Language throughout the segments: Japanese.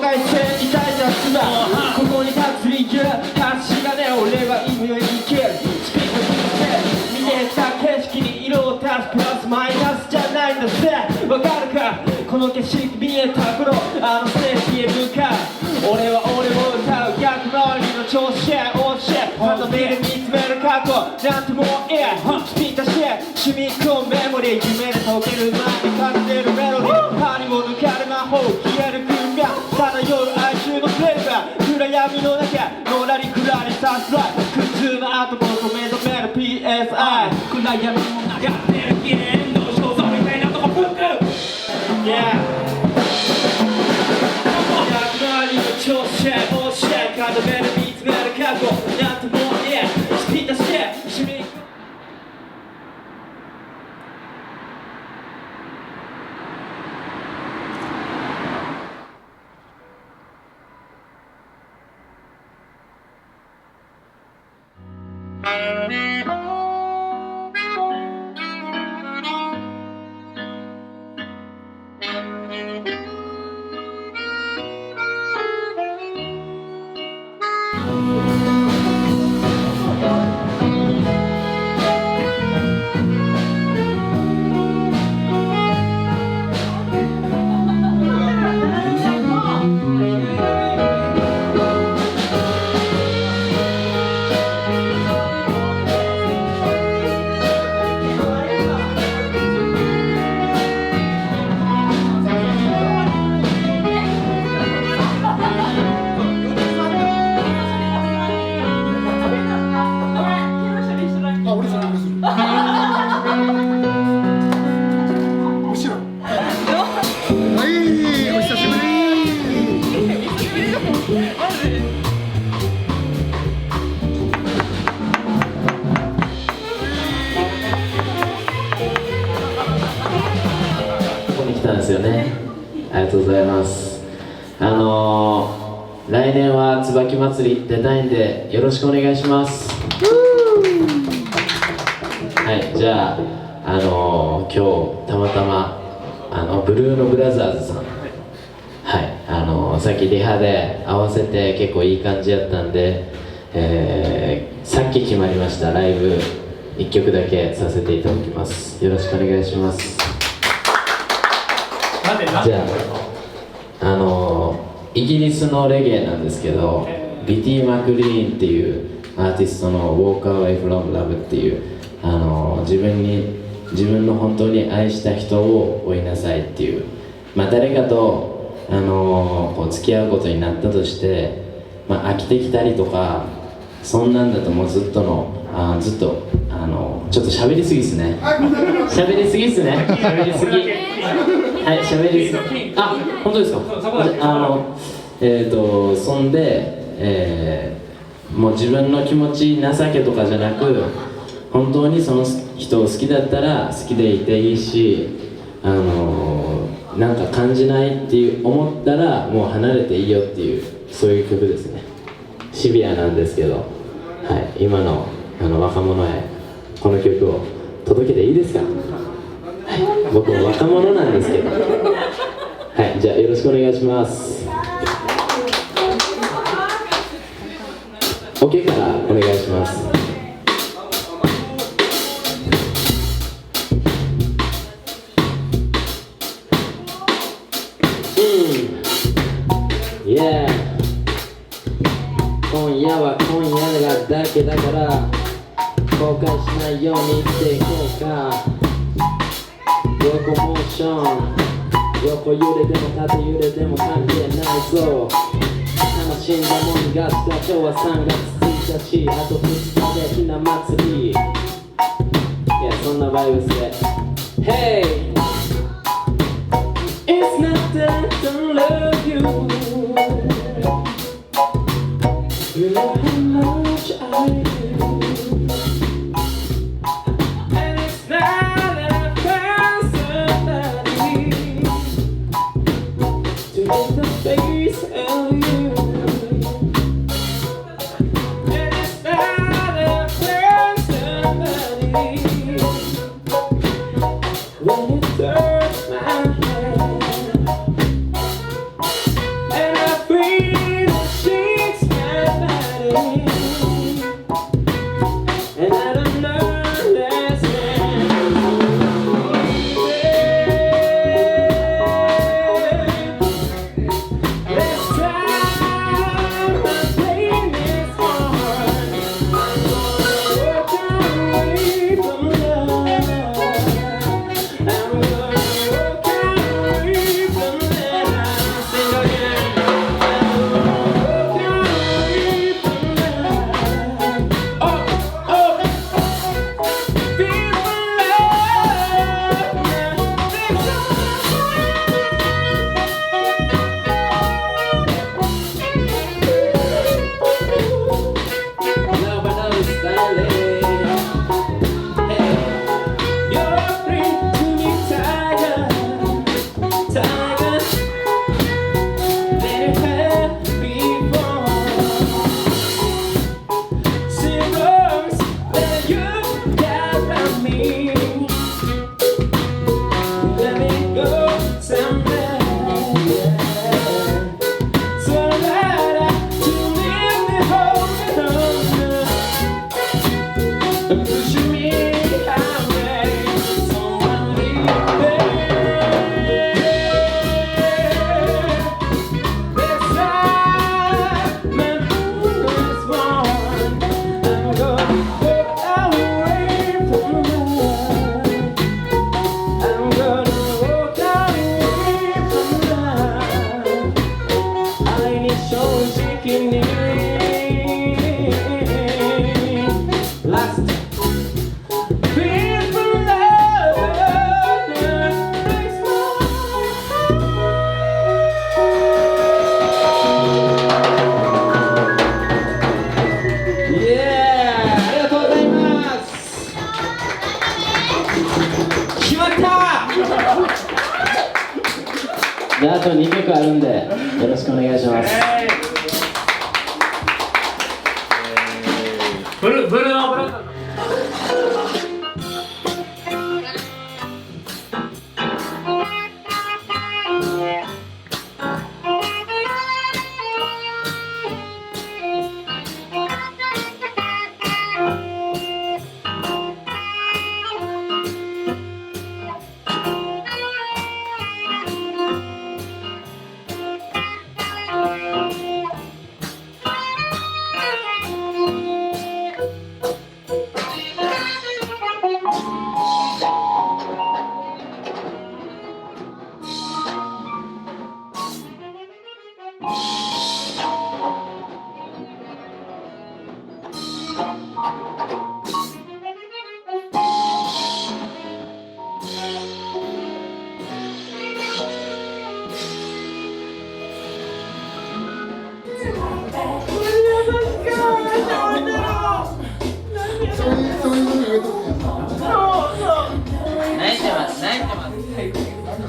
外線に対雑だここに立つ理由橋がね俺は意味を生きるスピード見てた景色に色を足すプラスマイナスじゃないんだぜわかるかこの景色見えた頃あのステージへ向かう俺は俺を歌う逆回りの調子へ教え肌見る見つめる過去なんてもういいスピードして染み込むメモリー夢で溶ける前に感じるメロディー針を抜かれ魔法消える空間漂う哀愁のフレーバー暗闇の中のらりくらりさすらい苦痛の後も止め止める PSI 暗闇の中で記念の肖像みたいなとこブンク Yeah 逆回りの調子へ教え固める見つめる過去なんてもういいスピードして染み込むですよね。ありがとうございます。来年は椿祭り出たいんでよろしくお願いします。はい、じゃあ今日たまたまブルーノブラザーズさん、はい、さっきリハで合わせて結構いい感じやったんで、さっき決まりましたライブ1曲だけさせていただきます。よろしくお願いします。じゃあイギリスのレゲエなんですけど、ビティ・マクリーンっていうアーティストの「Walk Away From Love」っていう自分の本当に愛した人を追いなさいっていう、誰かとこう付き合うことになったとして、飽きてきたりとかそんなんだともうずっとちょっと喋りすぎっすね。喋りすぎっすね。喋りすぎ。はい、喋りすぎ。あ、本当ですか。そんで、もう自分の気持ち情けとかじゃなく、本当にその人を好きだったら好きでいていいし、なんか感じないって思ったらもう離れていいよっていう、そういう曲ですね。シビアなんですけど、はい、今の若者へこの曲を届けていいですか。はい、僕も若者なんですけど、はい、じゃあよろしくお願いします。OK からお願いします。Yeah、 今夜は今夜だけだから後悔しないように生きていこうか。ロコモーション、横揺れでも縦揺れでも関係ないぞ。楽しんだもんが今日は3月1日、あと2日でひな祭り。いや、そんなバイブスで Hey! It's not that to love you. You know how much I do. And it's not a personality to get the face of you. And it's not a personality when it turns my head. And I と2曲あるんでよろしくお願いします。ブルーの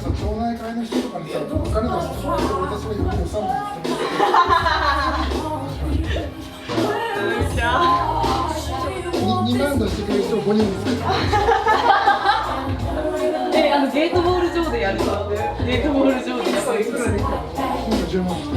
町内会の人とかにさ、お金出してもらって、私はよくおさんなんですけど。2万出してくれる人5人ですけど。ゲートボール場でやるの。ゲートボール場でやるの。10万来て。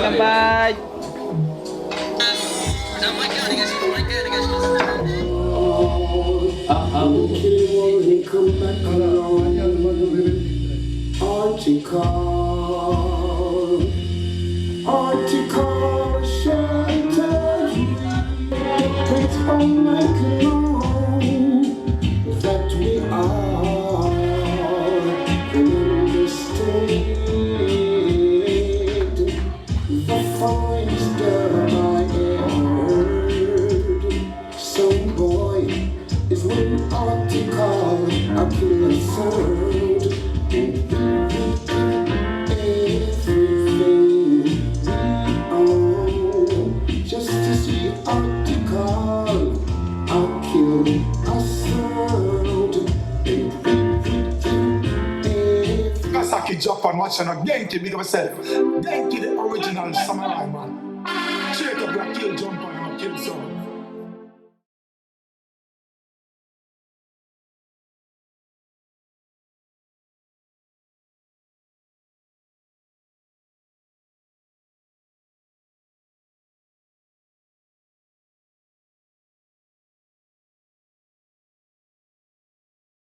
乾杯。Japan watching a Genki, big up myself. Genki, the original samurai man. Straight up like kill jump on him, kill someone.